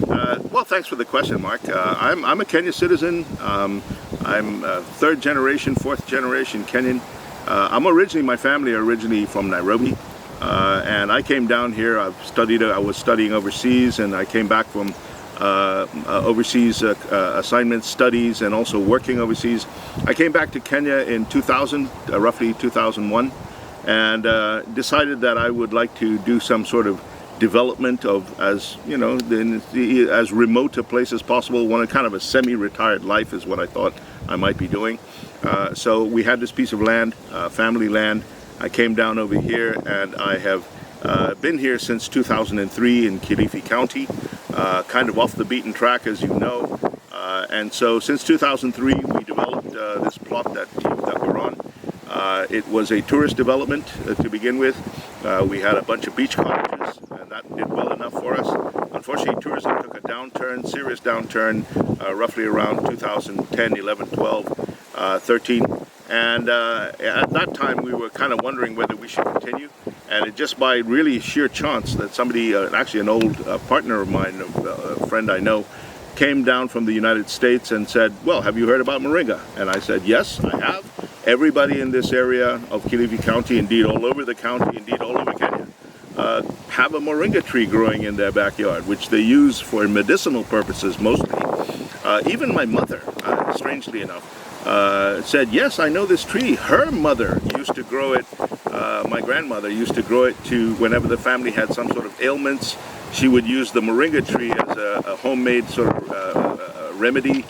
Well, thanks for the question, Mark. I'm a Kenya citizen. I'm third generation, fourth generation Kenyan. My family are originally from Nairobi, and I came down here. I was studying overseas, and I came back from overseas assignments, studies, and also working overseas. I came back to Kenya in 2000, roughly 2001, and decided that I would like to do some sort of development of, as you know, as remote a place as possible. One kind of a semi-retired life is what I thought I might be doing. So we had this piece of land, family land. I came down over here, and I have been here since 2003 in Kilifi County, kind of off the beaten track, as you know. And so since 2003, we developed this plot that we're on. It was a tourist development to begin with. We had a bunch of beach cottages, and that did well enough for us. Unfortunately, tourism took a downturn, serious downturn, roughly around 2010, 11, 12, 13. And at that time, we were kind of wondering whether we should continue. And it just by really sheer chance that somebody, actually an old partner of mine, a friend I know, came down from the United States and said, well, have you heard about moringa? And I said, yes, I have. Everybody in this area of Kilifi County, indeed all over the county, indeed all over Kenya, have a moringa tree growing in their backyard, which they use for medicinal purposes mostly. Even my mother, strangely enough, said, yes, I know this tree. Her mother used to grow it, my grandmother used to grow it to whenever the family had some sort of ailments. She would use the moringa tree as a homemade sort of remedy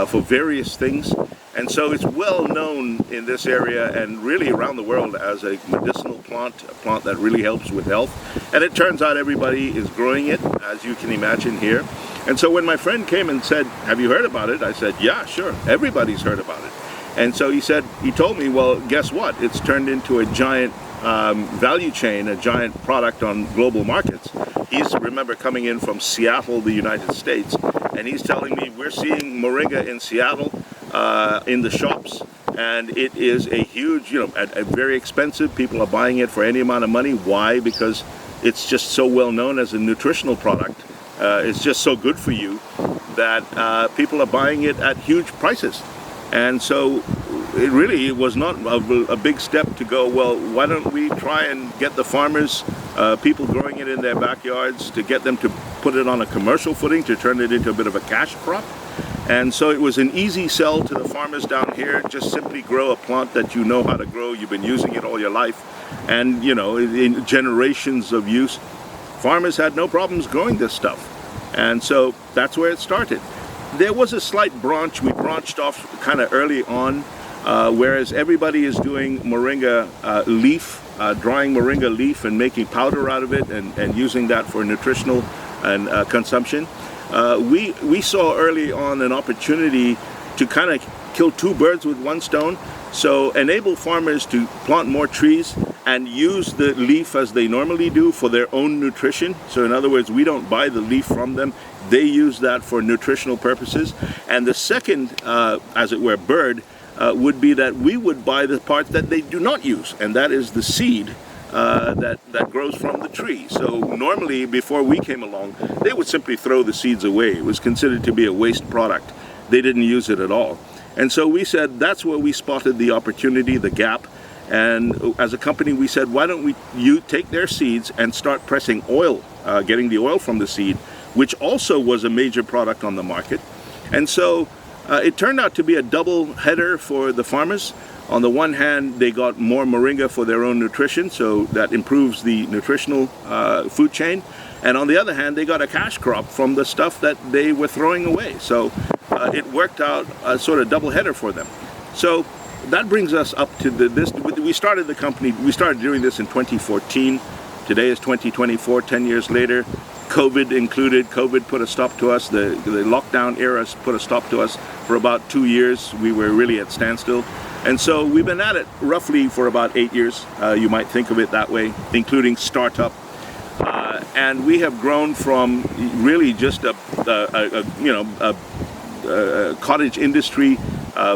for various things. And so it's well known in this area and really around the world as a medicinal plant, a plant that really helps with health. And it turns out everybody is growing it, as you can imagine here. And so when my friend came and said, have you heard about it? I said, yeah, sure, everybody's heard about it. And so he told me, well, guess what? It's turned into a giant value chain, a giant product on global markets. He's, remember, coming in from Seattle, the United States, and he's telling me we're seeing moringa in Seattle in the shops, and it is a huge, very expensive. People are buying it for any amount of money. Why? Because it's just so well known as a nutritional product. It's just so good for you that people are buying it at huge prices. And so it was not a big step to go, well, why don't we try and get the farmers, people growing it in their backyards, to get them to put it on a commercial footing, to turn it into a bit of a cash crop. And so it was an easy sell to the farmers down here. Just simply grow a plant that you know how to grow. You've been using it all your life. And, in generations of use, farmers had no problems growing this stuff. And so that's where it started. There was a slight branch. We branched off kind of early on, whereas everybody is doing moringa leaf, drying moringa leaf and making powder out of it and using that for nutritional and consumption. We saw early on an opportunity to kind of kill two birds with one stone. So enable farmers to plant more trees and use the leaf as they normally do for their own nutrition. So in other words, we don't buy the leaf from them. They use that for nutritional purposes. And the second, as it were, bird would be that we would buy the part that they do not use, and that is the seed that grows from the tree. So normally, before we came along, they would simply throw the seeds away. It was considered to be a waste product. They didn't use it at all. And so we said that's where we spotted the opportunity, the gap. And as a company, we said, why don't you take their seeds and start pressing oil, getting the oil from the seed, which also was a major product on the market. And so it turned out to be a double header for the farmers. On the one hand, they got more moringa for their own nutrition, so that improves the nutritional food chain. And on the other hand, they got a cash crop from the stuff that they were throwing away. So it worked out a sort of double header for them. So that brings us up to this. We started the company, we started doing this in 2014. Today is 2024, 10 years later. COVID included. COVID put a stop to us. The lockdown era put a stop to us for about 2 years. We were really at standstill. And so we've been at it roughly for about 8 years. You might think of it that way, including startup. And we have grown from really just a cottage industry,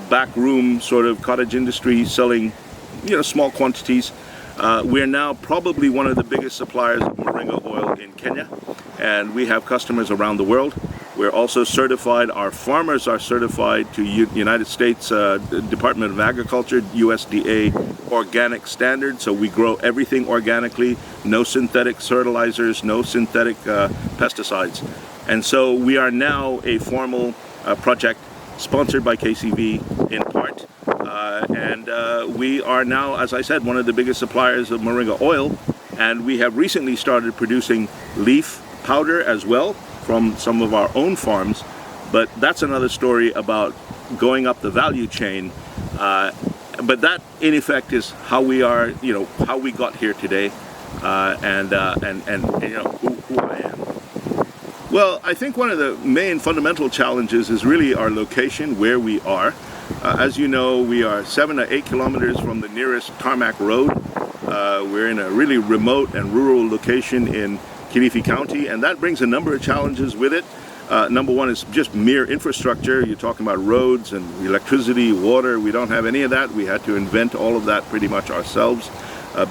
back room sort of cottage industry, selling small quantities. We're now probably one of the biggest suppliers of moringa oil in Kenya, and we have customers around the world. We're also certified, our farmers are certified to United States Department of Agriculture, USDA organic standards, so we grow everything organically, no synthetic fertilizers, no synthetic pesticides. And so we are now a formal project sponsored by KCV in part. We are now, as I said, one of the biggest suppliers of moringa oil, and we have recently started producing leaf powder as well from some of our own farms, but that's another story about going up the value chain. But that, in effect, is how we are, how we got here today, and who I am. Well, I think one of the main fundamental challenges is really our location, where we are. As you know, we are 7 to 8 kilometers from the nearest tarmac road. We're in a really remote and rural location in Kilifi County, and that brings a number of challenges with it. Number one is just mere infrastructure. You're talking about roads and electricity, water. We don't have any of that. We had to invent all of that pretty much ourselves.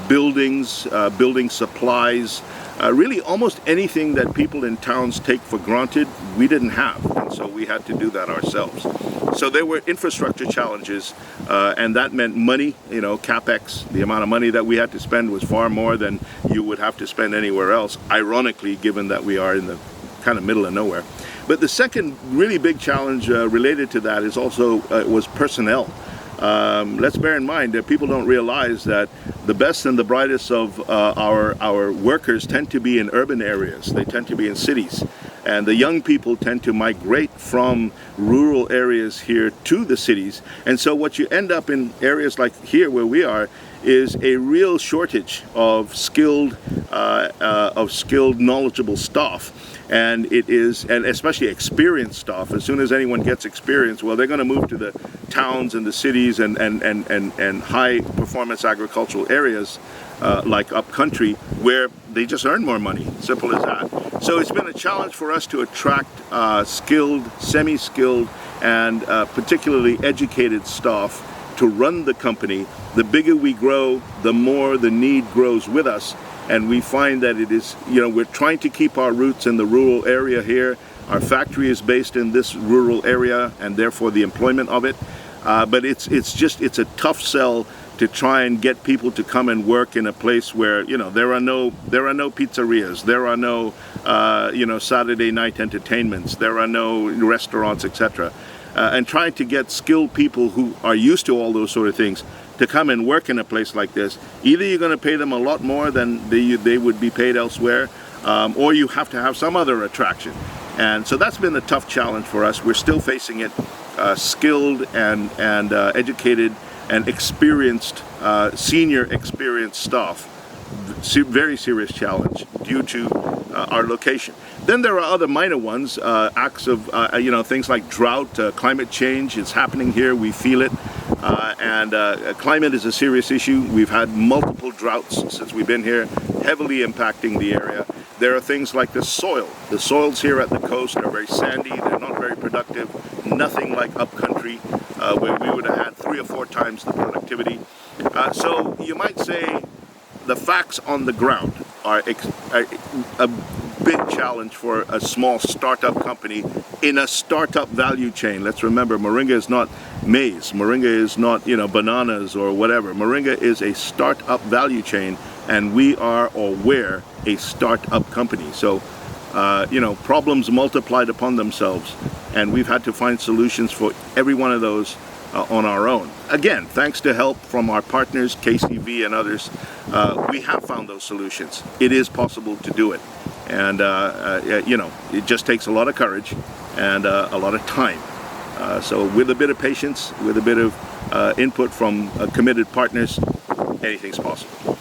Buildings, building supplies, really almost anything that people in towns take for granted, we didn't have, and so we had to do that ourselves. So there were infrastructure challenges, and that meant money, capex. The amount of money that we had to spend was far more than you would have to spend anywhere else, ironically, given that we are in the kind of middle of nowhere. But the second really big challenge related to that is also was personnel. Let's bear in mind that people don't realize that the best and the brightest of our workers tend to be in urban areas. They tend to be in cities. And the young people tend to migrate from rural areas here to the cities. And so what you end up in areas like here where we are is a real shortage of skilled, knowledgeable staff. And especially experienced staff. As soon as anyone gets experience, well, they're going to move to the towns and the cities and high performance agricultural areas like upcountry, where they just earn more money. Simple as that. So it's been a challenge for us to attract skilled, semi-skilled, and particularly educated staff to run the company. The bigger we grow, the more the need grows with us. And we find that it is, we're trying to keep our roots in the rural area here. Our factory is based in this rural area, and therefore the employment of it. But it's a tough sell to try and get people to come and work in a place where, there are no pizzerias, there are no, Saturday night entertainments, there are no restaurants, etc. And trying to get skilled people who are used to all those sort of things to come and work in a place like this. Either you're going to pay them a lot more than they would be paid elsewhere, or you have to have some other attraction. And so that's been a tough challenge for us. We're still facing it. Skilled and educated and experienced, senior experienced staff. Very serious challenge due to our location. Then there are other minor ones, acts of, things like drought, climate change. It's happening here, we feel it. Climate is a serious issue. We've had multiple droughts since we've been here, heavily impacting the area. There are things like the soil. The soils here at the coast are very sandy, they're not very productive, nothing like upcountry, where we would have had 3 or 4 times the productivity. So you might say the facts on the ground are a big challenge for a small startup company in a startup value chain. Let's remember, moringa is not maize. Moringa is not, bananas or whatever. Moringa is a startup value chain, and we are, or we're, a startup company. So, problems multiplied upon themselves, and we've had to find solutions for every one of those on our own. Again, thanks to help from our partners, KCV and others, we have found those solutions. It is possible to do it. And, it just takes a lot of courage and a lot of time. So with a bit of patience, with a bit of input from committed partners, anything's possible.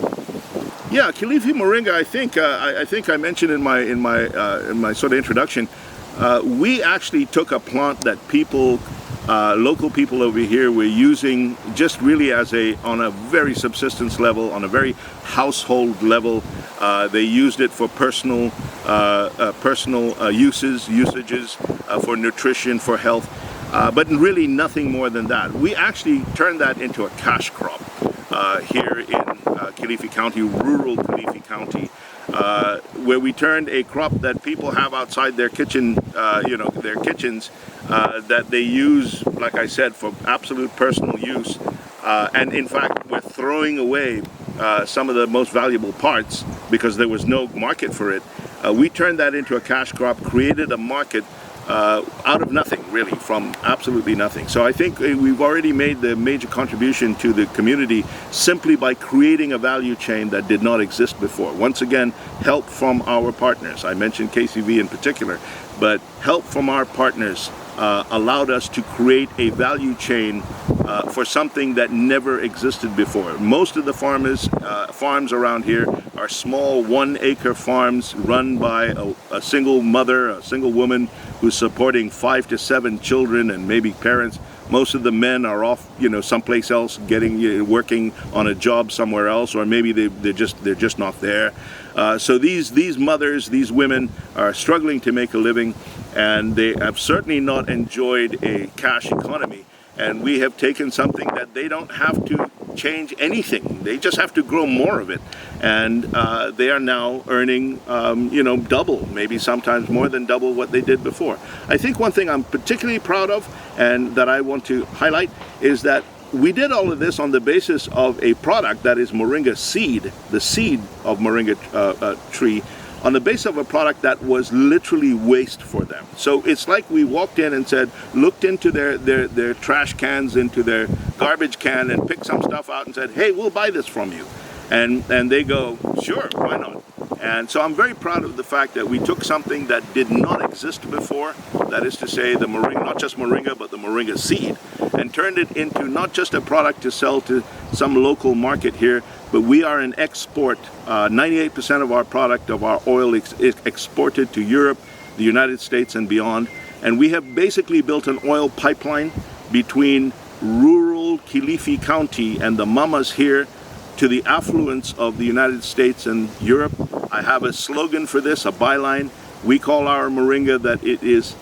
Yeah, Kilifi Moringa, I think I mentioned in my sort of introduction, we actually took a plant that local people over here were using just really on a very subsistence level, on a very household level. They used it for personal usages, for nutrition, for health, but really nothing more than that. We actually turned that into a cash crop. here in Kilifi County, rural Kilifi County, where we turned a crop that people have outside their kitchen, their kitchens, that they use, like I said, for absolute personal use. And in fact, we're throwing away some of the most valuable parts because there was no market for it. We turned that into a cash crop, created a market out of nothing, really, from absolutely nothing. So I think we've already made the major contribution to the community simply by creating a value chain that did not exist before. Once again, help from our partners. I mentioned KCV in particular, but help from our partners allowed us to create a value chain for something that never existed before. Most of the farms around here are small 1-acre farms run by a single mother, a single woman who's supporting 5 to 7 children and maybe parents. Most of the men are off, someplace else, working on a job somewhere else, or maybe they're just not there. So these mothers, these women are struggling to make a living, and they have certainly not enjoyed a cash economy. And we have taken something that they don't have to change anything. They just have to grow more of it. And they are now earning, double, maybe sometimes more than double what they did before. I think one thing I'm particularly proud of and that I want to highlight is that we did all of this on the basis of a product that is moringa seed, the seed of moringa tree, on the basis of a product that was literally waste for them. So it's like we walked in and looked into their trash cans, into their garbage can, and picked some stuff out and said, hey, we'll buy this from you. And they go, sure, why not? And so I'm very proud of the fact that we took something that did not exist before, that is to say the moringa, not just moringa, but the moringa seed, and turned it into not just a product to sell to some local market here, but we are an export. 98% of our product, of our oil, is exported to Europe, the United States, and beyond. And we have basically built an oil pipeline between rural Kilifi County and the mamas here to the affluence of the United States and Europe. I have a slogan for this, a byline. We call our moringa that it is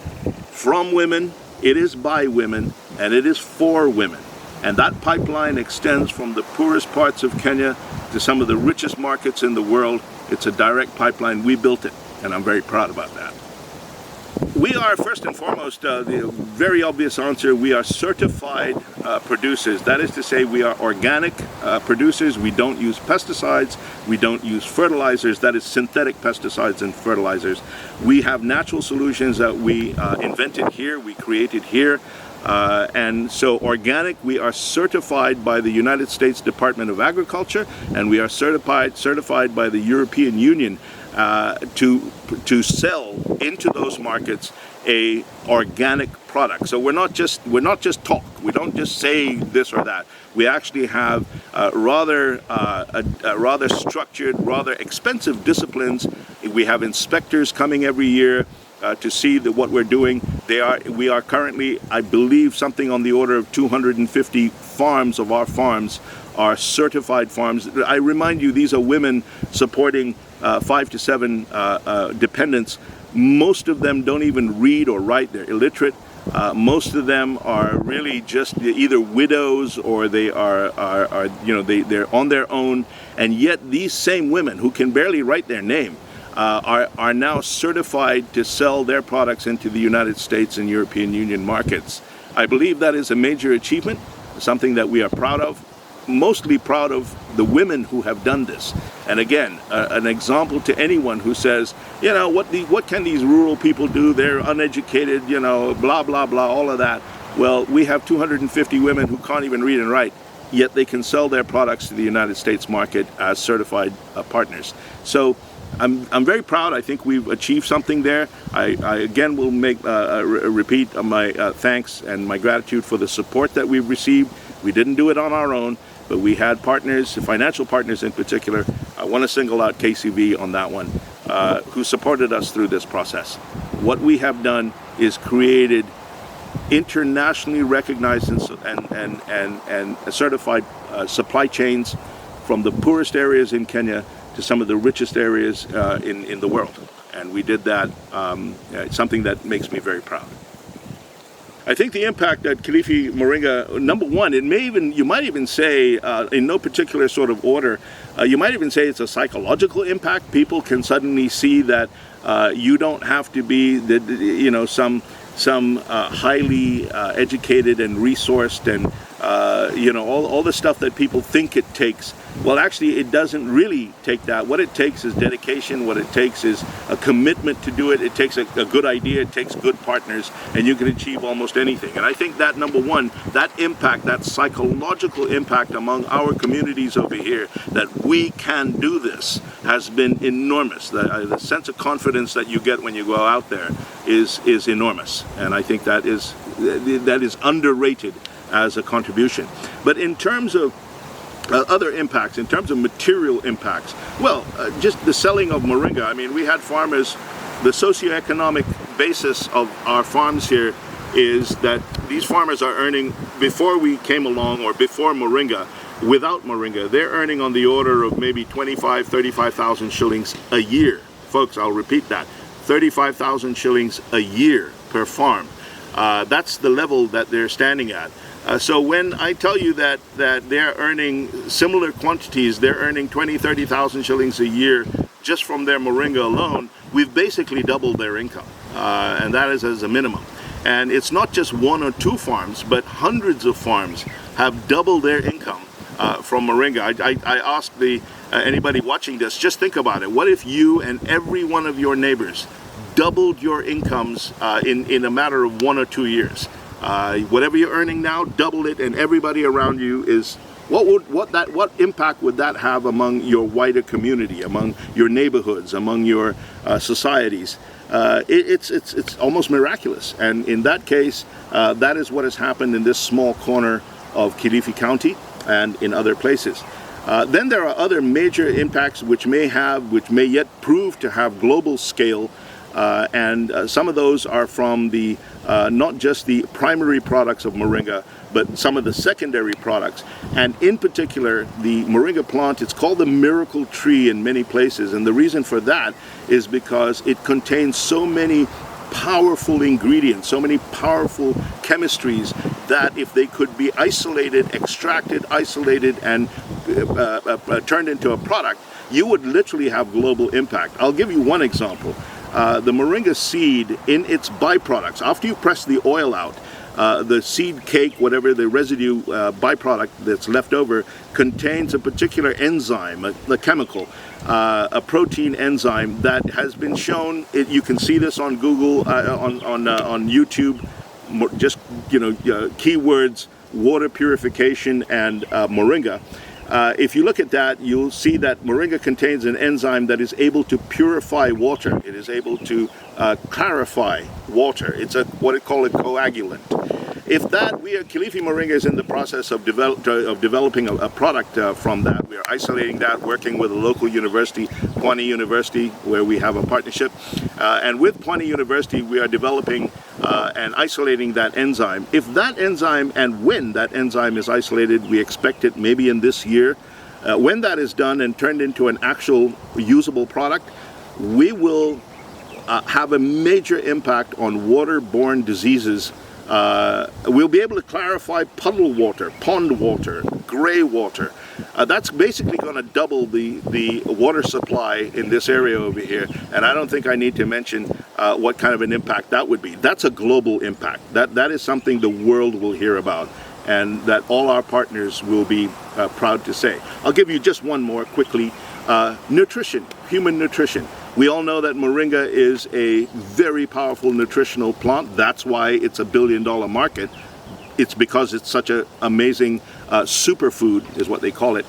from women, it is by women, and it is for women. And that pipeline extends from the poorest parts of Kenya to some of the richest markets in the world. It's a direct pipeline. We built it, and I'm very proud about that. We are, first and foremost, the very obvious answer, we are certified producers. That is to say, we are organic producers. We don't use pesticides. We don't use fertilizers. That is synthetic pesticides and fertilizers. We have natural solutions that we invented here, we created here. And so organic, we are certified by the United States Department of Agriculture, and we are certified by the European Union to sell into those markets a organic product. So we're not just talk. We don't just say this or that. We actually have rather structured, rather expensive disciplines. We have inspectors coming every year to see what we're doing. We are currently, I believe, something on the order of 250 farms of our farms are certified farms. I remind you, these are women supporting 5 to 7 dependents. Most of them don't even read or write. They're illiterate. Most of them are really just either widows or they're on their own. And yet these same women who can barely write their name are now certified to sell their products into the United States and European Union markets. I believe that is a major achievement, something that we are proud of, mostly proud of the women who have done this. And again, an example to anyone who says, what can these rural people do? They're uneducated, blah, blah, blah, all of that. Well, we have 250 women who can't even read and write, yet they can sell their products to the United States market as certified partners. So I'm very proud. I think we've achieved something there. I again will repeat my thanks and my gratitude for the support that we've received. We didn't do it on our own, but we had partners, financial partners in particular. I want to single out KCV on that one, who supported us through this process. What we have done is created internationally recognized and certified supply chains from the poorest areas in Kenya to some of the richest areas in the world. And we did that, something that makes me very proud. I think the impact at Kilifi Moringa, number one, you might even say, in no particular sort of order, you might even say it's a psychological impact. People can suddenly see that you don't have to be, some highly educated and resourced and all the stuff that people think it takes. Well, actually, it doesn't really take that. What it takes is dedication. What it takes is a commitment to do it. It takes a good idea. It takes good partners, and you can achieve almost anything. And I think that, number one, that impact, that psychological impact among our communities over here, that we can do this, has been enormous. The sense of confidence that you get when you go out there is enormous. And I think that is underrated as a contribution. But in terms of other impacts, in terms of material impacts, well, just the selling of moringa. I mean, we had farmers, the socioeconomic basis of our farms here is that these farmers are earning, before we came along or before moringa, without moringa, they're earning on the order of maybe 25, 35,000 shillings a year. Folks, I'll repeat that, 35,000 shillings a year per farm. That's the level that they're standing at. So when I tell you that they're earning similar quantities, they're earning 20, 30,000 shillings a year just from their moringa alone, we've basically doubled their income, and that is as a minimum. And it's not just one or two farms, but hundreds of farms have doubled their income from moringa. I asked anybody watching this, just think about it. What if you and every one of your neighbors doubled your incomes in a matter of 1 or 2 years? Whatever you're earning now, double it, and everybody around you is, what impact would that have among your wider community, among your neighborhoods, among your societies? It's almost miraculous. And in that case, that is what has happened in this small corner of Kilifi County and in other places. Then there are other major impacts which may yet prove to have global scale. And some of those are from the not just the primary products of moringa, but some of the secondary products. And in particular, the moringa plant, it's called the miracle tree in many places. And the reason for that is because it contains so many powerful ingredients, so many powerful chemistries, that if they could be isolated, extracted, and turned into a product, you would literally have global impact. I'll give you one example. The moringa seed, in its byproducts, after you press the oil out, the seed cake, whatever the residue byproduct that's left over, contains a particular enzyme, a chemical, a protein enzyme that has been shown. You can see this on Google, on YouTube. Just keywords: water purification and moringa. If you look at that, you'll see that moringa contains an enzyme that is able to purify water. It is able to clarify water. It's what it call a coagulant. If that, Kilifi Moringa is in the process of developing a product from that. We are isolating that, working with a local university, Pwani University, where we have a partnership. And with Pwani University, we are developing and isolating that enzyme. If that enzyme, and when that enzyme is isolated, we expect it maybe in this year. When that is done and turned into an actual usable product, we will have a major impact on waterborne diseases. We'll be able to clarify puddle water, pond water, gray water. That's basically going to double the water supply in this area over here. And I don't think I need to mention what kind of an impact that would be. That's a global impact. That is something the world will hear about, and that all our partners will be proud to say. I'll give you just one more quickly. Nutrition, human nutrition. We all know that moringa is a very powerful nutritional plant. That's why it's a billion-dollar market. It's because it's such an amazing superfood, is what they call it.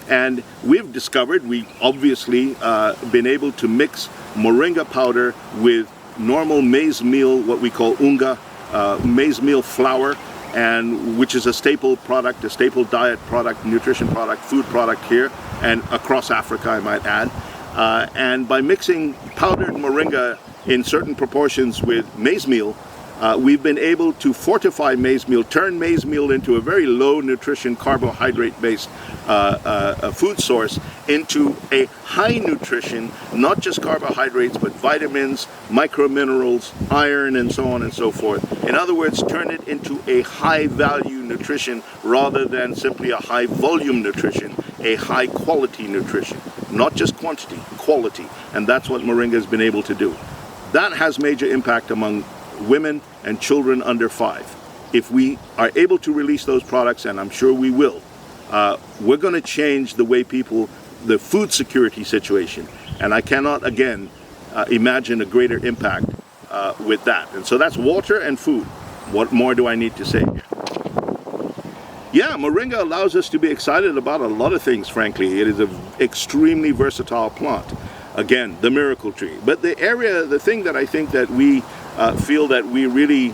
And we've discovered, we've obviously been able to mix moringa powder with normal maize meal, what we call unga, maize meal flour, and which is a staple product, a staple diet product, nutrition product, food product here, and across Africa, I might add. And by mixing powdered moringa in certain proportions with maize meal, we've been able to fortify maize meal, turn maize meal into a very low nutrition carbohydrate-based food source into a high nutrition, not just carbohydrates, but vitamins, microminerals, iron, and so on and so forth, In other words, turn it into a high value nutrition rather than simply a high volume nutrition, a high quality nutrition. Not just quantity, quality. And that's what Moringa has been able to do. That has major impact among women and children under 5. If we are able to release those products, and I'm sure we will, we're going to change the way people, the food security situation. And I cannot, again, imagine a greater impact with that. And so that's water and food. What more do I need to say? Yeah, Moringa allows us to be excited about a lot of things, frankly. It is an extremely versatile plant. Again, the miracle tree. But the thing that I think that we feel that we really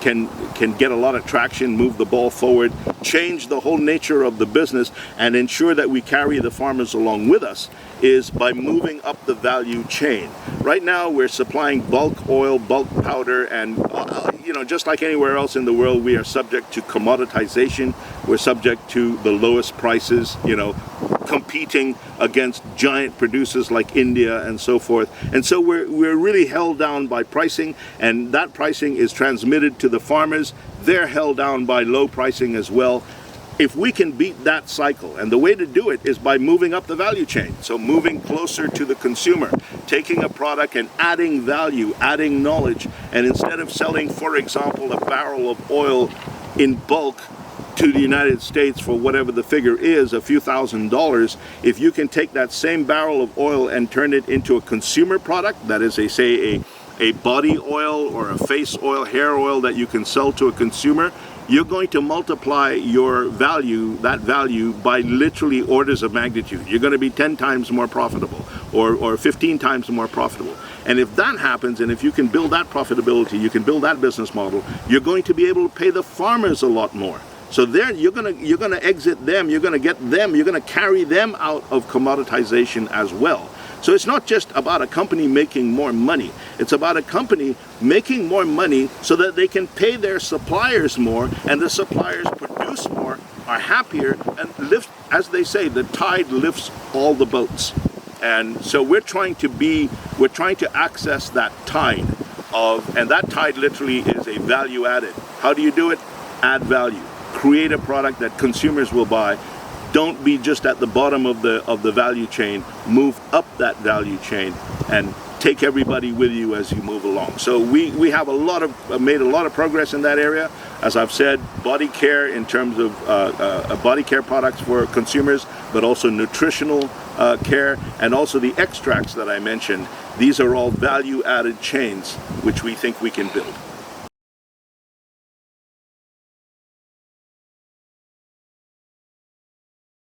can get a lot of traction, move the ball forward, change the whole nature of the business, and ensure that we carry the farmers along with us, is by moving up the value chain. Right now we're supplying bulk oil, bulk powder, and just like anywhere else in the world, we are subject to commoditization. We're subject to the lowest prices, competing against giant producers like India and so forth. And so we're really held down by pricing, and that pricing is transmitted to the farmers. They're held down by low pricing as well. If we can beat that cycle, and the way to do it is by moving up the value chain, so moving closer to the consumer, taking a product and adding value, adding knowledge, and instead of selling, for example, a barrel of oil in bulk to the United States for whatever the figure is, a few $1,000s, if you can take that same barrel of oil and turn it into a consumer product, that is, say, a body oil or a face oil, hair oil that you can sell to a consumer, you're going to multiply your value, that value, by literally orders of magnitude. You're going to be 10 times more profitable or 15 times more profitable. And if that happens, and if you can build that profitability, you can build that business model, you're going to be able to pay the farmers a lot more. So there, you're gonna exit them, you're gonna get them, you're gonna carry them out of commoditization as well. So it's not just about a company making more money. It's about a company making more money so that they can pay their suppliers more, and the suppliers produce more, are happier, and lift, as they say, the tide lifts all the boats. And so we're trying to access that tide and that tide literally is a value added. How do you do it? Add value. Create a product that consumers will buy. Don't be just at the bottom of the value chain. Move up that value chain and take everybody with you as you move along. So we have made a lot of progress in that area. As I've said, body care in terms of body care products for consumers, but also nutritional care, and also the extracts that I mentioned. These are all value-added chains which we think we can build.